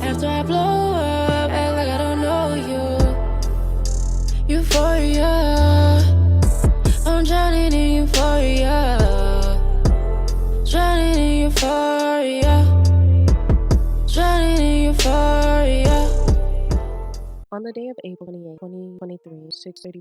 After I blow up, act like I don't know you. Euphoria, I'm drowning in euphoria. Drowning in euphoria. Drowning in euphoria. On the day of April 28, 2023,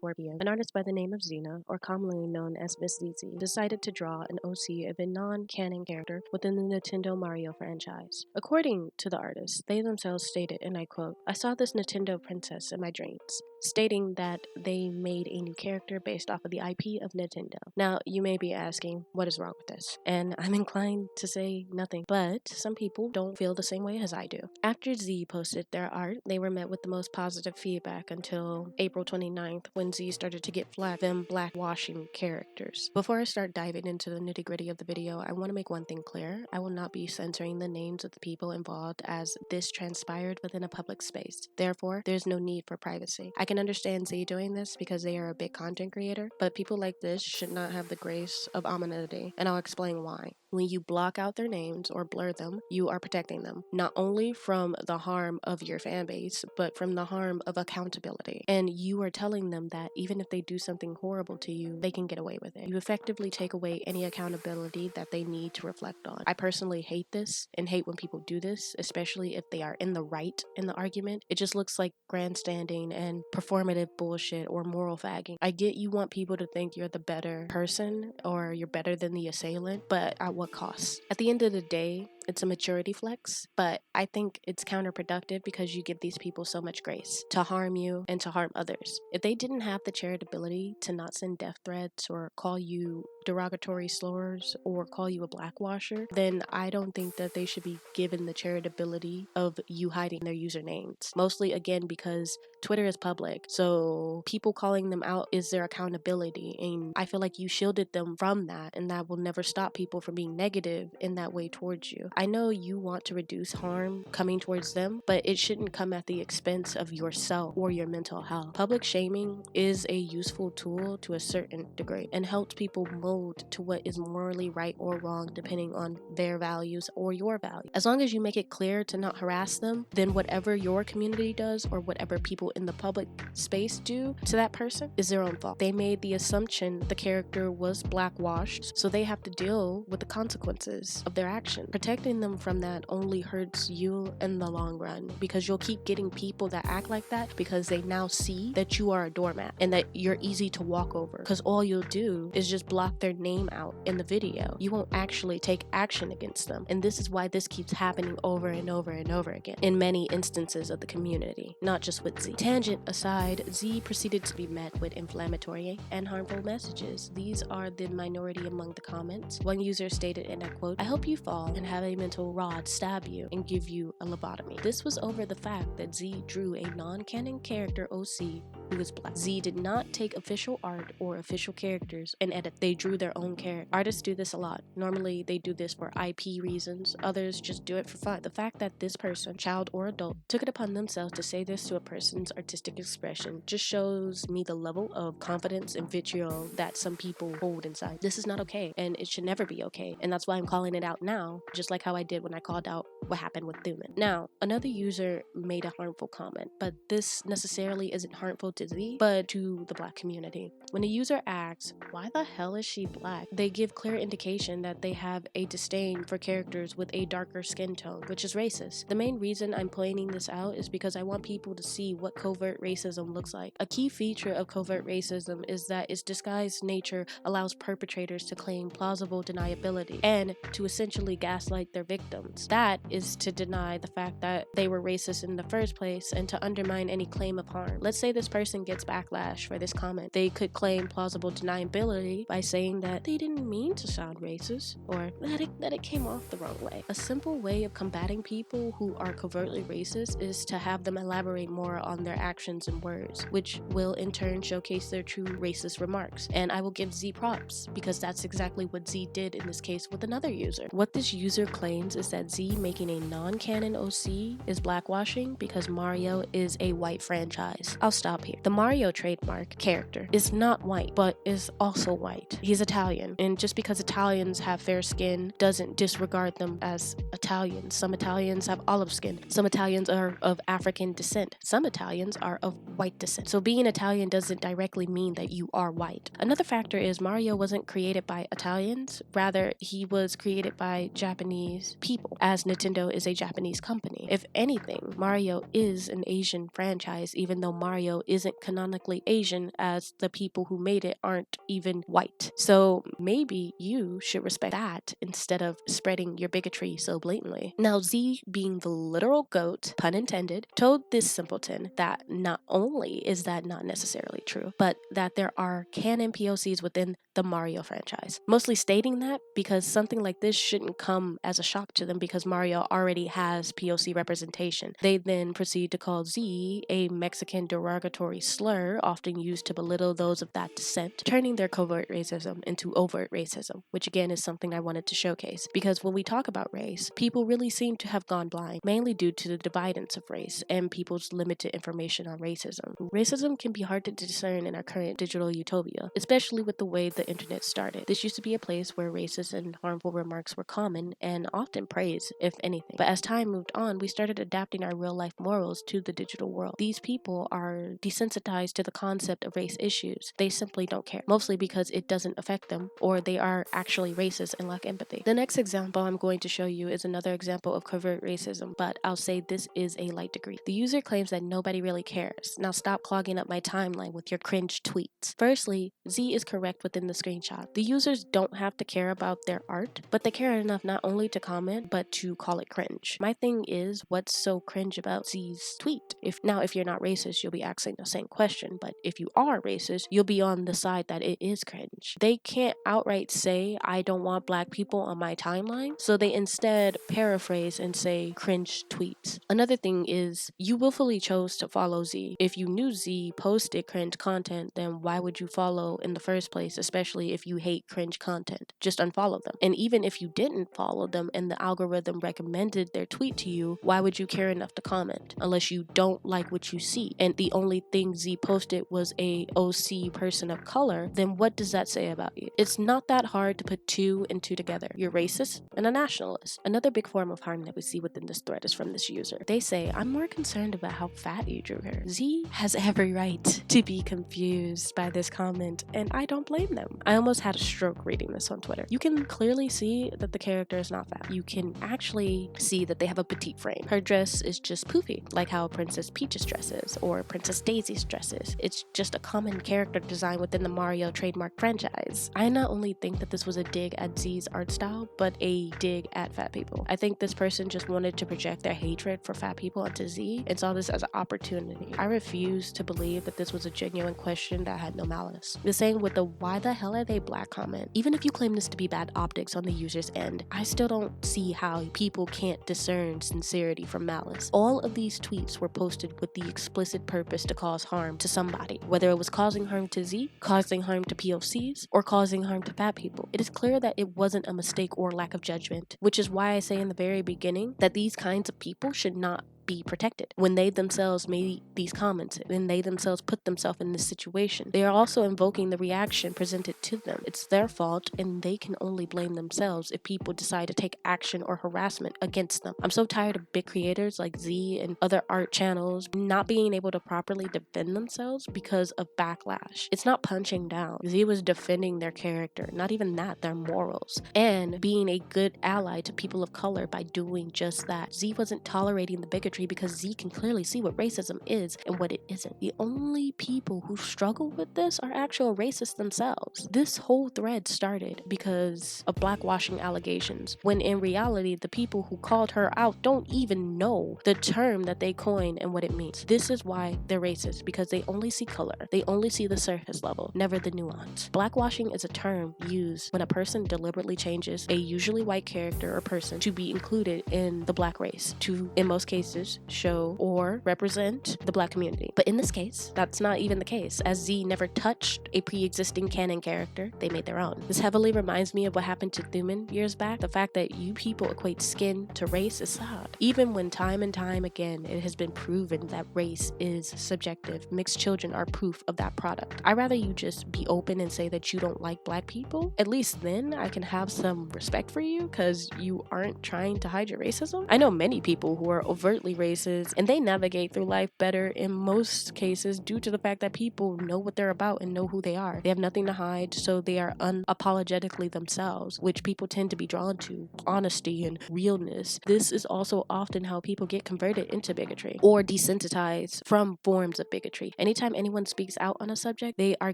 6:34 p.m., an artist by the name of Xena, or commonly known as Miss ZZ, decided to draw an OC of a non-canon character within the Nintendo Mario franchise. According to the artist, they themselves stated, and I quote, "I saw this Nintendo princess in my dreams," stating that they made a new character based off of the IP of Nintendo. Now, you may be asking, what is wrong with this? And I'm inclined to say nothing, but some people don't feel the same way as I do. After Z posted their art, they were met with the most positive feedback until April 29th, when Z started to get flagged them blackwashing characters. Before I start diving into the nitty-gritty of the video, I want to make one thing clear. I will not be censoring the names of the people involved, as this transpired within a public space. Therefore, there's no need for privacy. I can understand Z doing this because they are a big content creator, but people like this should not have the grace of anonymity, and I'll explain why. When you block out their names or blur them, you are protecting them, not only from the harm of your fan base, but from the harm of accountability. And you are telling them that even if they do something horrible to you, they can get away with it. You effectively take away any accountability that they need to reflect on. I personally hate this and hate when people do this, especially if they are in the right in the argument. It just looks like grandstanding and performative bullshit or moral fagging. I get you want people to think you're the better person or you're better than the assailant, but at what cost? At the end of the day, it's a maturity flex, but I think it's counterproductive because you give these people so much grace to harm you and to harm others. If they didn't have the charitability to not send death threats or call you derogatory slurs or call you a blackwasher, then I don't think that they should be given the charitability of you hiding their usernames. Mostly, again, because Twitter is public, so people calling them out is their accountability, and I feel like you shielded them from that, and that will never stop people from being negative in that way towards you. I know you want to reduce harm coming towards them, but it shouldn't come at the expense of yourself or your mental health. Public shaming is a useful tool to a certain degree and helps people mold to what is morally right or wrong depending on their values or your values. As long as you make it clear to not harass them, then whatever your community does or whatever people in the public space do to that person is their own fault. They made the assumption the character was blackwashed, so they have to deal with the consequences of their action. Protecting them from that only hurts you in the long run, because you'll keep getting people that act like that because they now see that you are a doormat and that you're easy to walk over, because all you'll do is just block their name out in the video. You won't actually take action against them, and this is why this keeps happening over and over and over again in many instances of the community, not just with Z. Tangent aside, Z proceeded to be met with inflammatory and harmful messages. These are the minority among the comments. One user stated, and I quote, "I hope you fall and have a mental rod stab you and give you a lobotomy." This was over the fact that Z drew a non-canon character OC who was black. Z did not take official art or official characters and edit. They drew their own character. Artists do this a lot. Normally they do this for IP reasons. Others just do it for fun. The fact that this person, child or adult, took it upon themselves to say this to a person's artistic expression just shows me the level of confidence and vitriol that some people hold inside. This is not okay, and it should never be okay, and that's why I'm calling it out now, just like how I did when I called out what happened with Thuman. Now, another user made a harmful comment, but this necessarily isn't harmful to Z, but to the black community. When a user asks, "Why the hell is she black?" they give clear indication that they have a disdain for characters with a darker skin tone, which is racist. The main reason I'm pointing this out is because I want people to see what covert racism looks like. A key feature of covert racism is that its disguised nature allows perpetrators to claim plausible deniability and to essentially gaslight their victims. That is to deny the fact that they were racist in the first place and to undermine any claim of harm. Let's say this person gets backlash for this comment. They could claim plausible deniability by saying that they didn't mean to sound racist, or that it came off the wrong way. A simple way of combating people who are covertly racist is to have them elaborate more on their actions and words, which will in turn showcase their true racist remarks. And I will give Z props, because that's exactly what Z did in this case with another user. What this user claims is that Z making a non-canon OC is blackwashing because Mario is a white franchise. I'll stop here. The Mario trademark character is not white, but is also white. He's Italian, and just because Italians have fair skin doesn't disregard them as Italians. Some Italians have olive skin. Some Italians are of African descent. Some Italians are of white descent. So being Italian doesn't directly mean that you are white. Another factor is Mario wasn't created by Italians, rather he was created by Japanese people, as Nintendo is a Japanese company. If anything, Mario is an Asian franchise, even though Mario isn't canonically Asian, as the people who made it aren't even white. So maybe you should respect that instead of spreading your bigotry so blatantly. Now, Z, being the literal goat, pun intended, told this simpleton that not only is that not necessarily true, but that there are canon POCs within the Mario franchise. Mostly stating that because something like this shouldn't come as a shock to them because Mario already has POC representation. They then proceed to call Z a Mexican derogatory slur often used to belittle those of that descent, turning their covert racism into overt racism, which again is something I wanted to showcase. Because when we talk about race, people really seem to have gone blind, mainly due to the dividance of race and people's limited information on racism. Racism can be hard to discern in our current digital utopia, especially with the way the internet started. This used to be a place where racist and harmful remarks were common and often praised, if anything. But as time moved on, we started adapting our real-life morals to the digital world. These people are desensitized to the concept of race issues. They simply don't care, mostly because it doesn't affect them, or they are actually racist and lack empathy. The next example I'm going to show you is another example of covert racism, but I'll say this is a light degree. The user claims that nobody really cares. Now stop clogging up my timeline with your cringe tweets. Firstly, Z is correct within the screenshot. The users don't have to care about their art, but they care enough not only to comment, but to call it cringe. My thing is, what's so cringe about Z's tweet? If you're not racist, you'll be asking the same question, but if you are racist, you'll be on the side that it is cringe. They can't outright say, I don't want black people on my timeline, so they instead paraphrase and say cringe tweets. Another thing is, you willfully chose to follow Z. If you knew Z posted cringe content, then why would you follow in the first place, especially if you hate cringe content? Just unfollow them. And even if you didn't follow them and the algorithm recommended their tweet to you, why would you care enough to comment? Unless you don't like what you see, and the only thing Z posted was a OC person of color, then what does that say about you? It's not that hard to put two and two together. You're racist and a nationalist. Another big form of harm that we see within this thread is from this user. They say, I'm more concerned about how fat you drew her. Z has every right to be confused by this comment, and I don't blame them. I almost had a stroke reading this on Twitter. You can clearly see that the character is not fat. You can actually see that they have a petite frame. Her dress is just poofy, like how Princess Peach's dress is, or Princess Daisy's dress is. It's just a common character design within the Mario trademark franchise. I not only think that this was a dig at Z's art style, but a dig at fat people. I think this person just wanted to project their hatred for fat people onto Z and saw this as an opportunity. I refuse to believe that this was a genuine question that had no malice. The same with the why the hell are they black comment. Even if you claim this to be bad optics on the user's end, I still don't see how people can't discern sincerity from malice. All of these tweets were posted with the explicit purpose to cause harm to somebody, whether it was causing harm to Z, causing harm to POCs, or causing harm to fat people. It is clear that it wasn't a mistake or lack of judgment, which is why I say in the very beginning that these kinds of people should not be protected. When they themselves made these comments, when they themselves put themselves in this situation, they are also invoking the reaction presented to them. It's their fault, and they can only blame themselves if people decide to take action or harassment against them. I'm so tired of big creators like Z and other art channels not being able to properly defend themselves because of backlash. It's not punching down. Z was defending their character, not even that, their morals, and being a good ally to people of color by doing just that. Z wasn't tolerating the bigotry because Z can clearly see what racism is and what it isn't. The only people who struggle with this are actual racists themselves. This whole thread started because of blackwashing allegations, when in reality, the people who called her out don't even know the term that they coined and what it means. This is why they're racist, because they only see color. They only see the surface level, never the nuance. Blackwashing is a term used when a person deliberately changes a usually white character or person to be included in the black race, to, in most cases, races show or represent the Black community. But in this case, that's not even the case, as Z never touched a pre-existing canon character, they made their own. This heavily reminds me of what happened to Thuman years back. The fact that you people equate skin to race is sad. Even when time and time again it has been proven that race is subjective, mixed children are proof of that product. I'd rather you just be open and say that you don't like Black people. At least then I can have some respect for you, because you aren't trying to hide your racism. I know many people who are overtly racist, and they navigate through life better in most cases due to the fact that people know what they're about and know who they are. They have nothing to hide, so they are unapologetically themselves, which people tend to be drawn to: honesty and realness. This is also often how people get converted into bigotry or desensitized from forms of bigotry. Anytime anyone speaks out on a subject, they are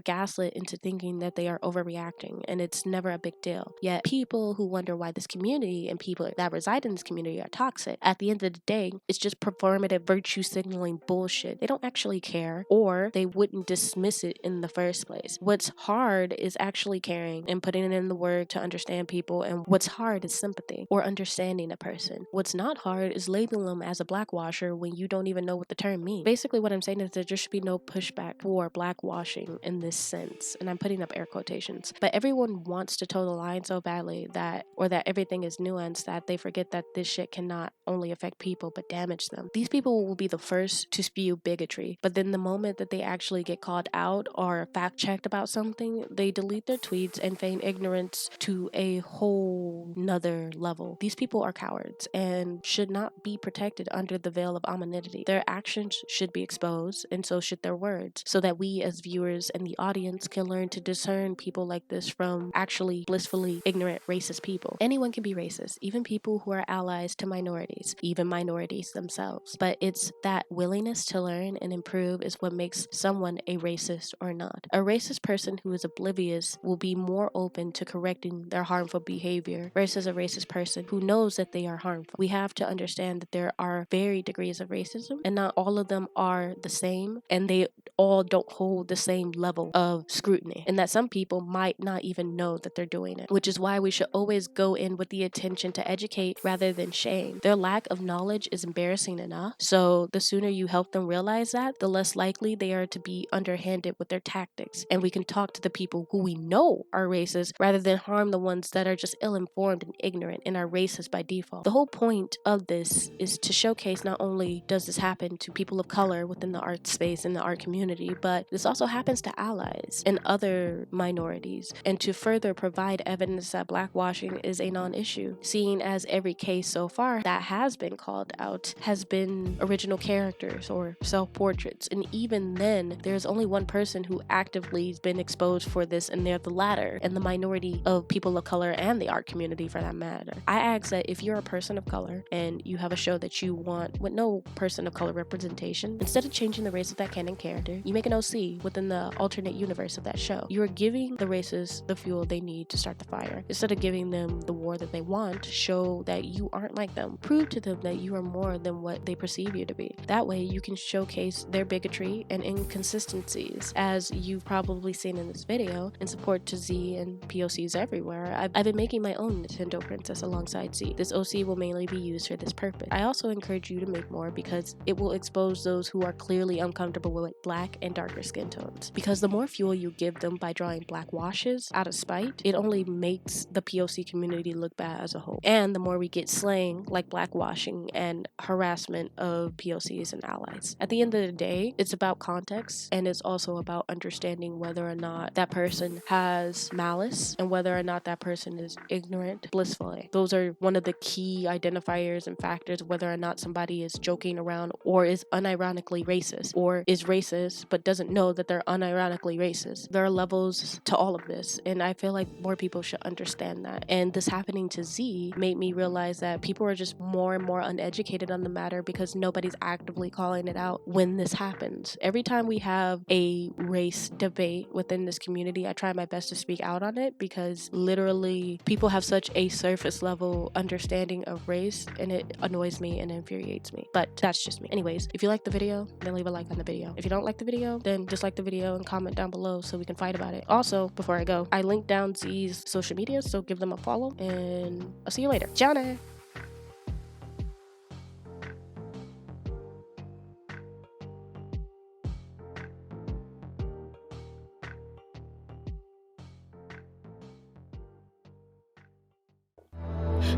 gaslit into thinking that they are overreacting, and it's never a big deal. Yet people who wonder why this community and people that reside in this community are toxic, at the end of the day, it's just performative virtue signaling bullshit. They don't actually care, or they wouldn't dismiss it in the first place. What's hard is actually caring and putting in the work to understand people, and what's hard is sympathy or understanding a person. What's not hard is labeling them as a blackwasher when you don't even know what the term means. Basically what I'm saying is that there should be no pushback for blackwashing in this sense, and I'm putting up air quotations. But everyone wants to toe the line so badly that everything is nuanced, that they forget that this shit cannot only affect people but damage them. These people will be the first to spew bigotry, but then the moment that they actually get called out or fact checked about something, they delete their tweets and feign ignorance to a whole nother level. These people are cowards and should not be protected under the veil of anonymity. Their actions should be exposed, and so should their words, so that we as viewers and the audience can learn to discern people like this from actually blissfully ignorant racist people. Anyone can be racist, even people who are allies to minorities, even minorities themselves. But it's that willingness to learn and improve is what makes someone a racist or not. A racist person who is oblivious will be more open to correcting their harmful behavior versus a racist person who knows that they are harmful. We have to understand that there are varied degrees of racism, and not all of them are the same, and they all don't hold the same level of scrutiny, and that some people might not even know that they're doing it, which is why we should always go in with the intention to educate rather than shame. Their lack of knowledge is embarrassing enough, so the sooner you help them realize that, the less likely they are to be underhanded with their tactics, and we can talk to the people who we know are racist rather than harm the ones that are just ill-informed and ignorant and are racist by default. The whole point of this is to showcase not only does this happen to people of color within the art space and the art community, but this also happens to allies and other minorities, and to further provide evidence that blackwashing is a non-issue, seeing as every case so far that has been called out has been original characters or self-portraits, and even then there's only one person who actively has been exposed for this, and they're the latter, and the minority of people of color and the art community for that matter. I ask that if you're a person of color and you have a show that you want with no person of color representation, instead of changing the race of that canon character, you make an OC within the alternate universe of that show. You are giving the racists the fuel they need to start the fire. Instead of giving them the war that they want, show that you aren't like them. Prove to them that you are more than what they perceive you to be. That way you can showcase their bigotry and inconsistencies, as you've probably seen in this video, in support to Z and POCs everywhere. I've been making my own Nintendo Princess alongside Z. This OC will mainly be used for this purpose. I also encourage you to make more, because it will expose those who are clearly uncomfortable with black and darker skin tones. Because the more fuel you give them by drawing black washes out of spite, it only makes the POC community look bad as a whole. And the more we get slang like blackwashing and harassment of POCs and allies. At the end of the day, it's about context, and it's also about understanding whether or not that person has malice and whether or not that person is ignorant blissfully. Those are one of the key identifiers and factors whether or not somebody is joking around or is unironically racist, or is racist but doesn't know that they're unironically racist. There are levels to all of this, and I feel like more people should understand that. And this happening to Z made me realize that people are just more and more uneducated on the matter because nobody's actively calling it out when this happens. Every time we have a race debate within this community, I try my best to speak out on it, because literally people have such a surface level understanding of race, and it annoys me and infuriates me. But that's just me. Anyways, if you like the video, then leave a like on the video. If you don't like the video, then dislike the video and comment down below so we can fight about it. Also, before I go, I linked down Z's social media, so give them a follow, and I'll see you later. Ciao now!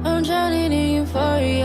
I'm drowning in euphoria.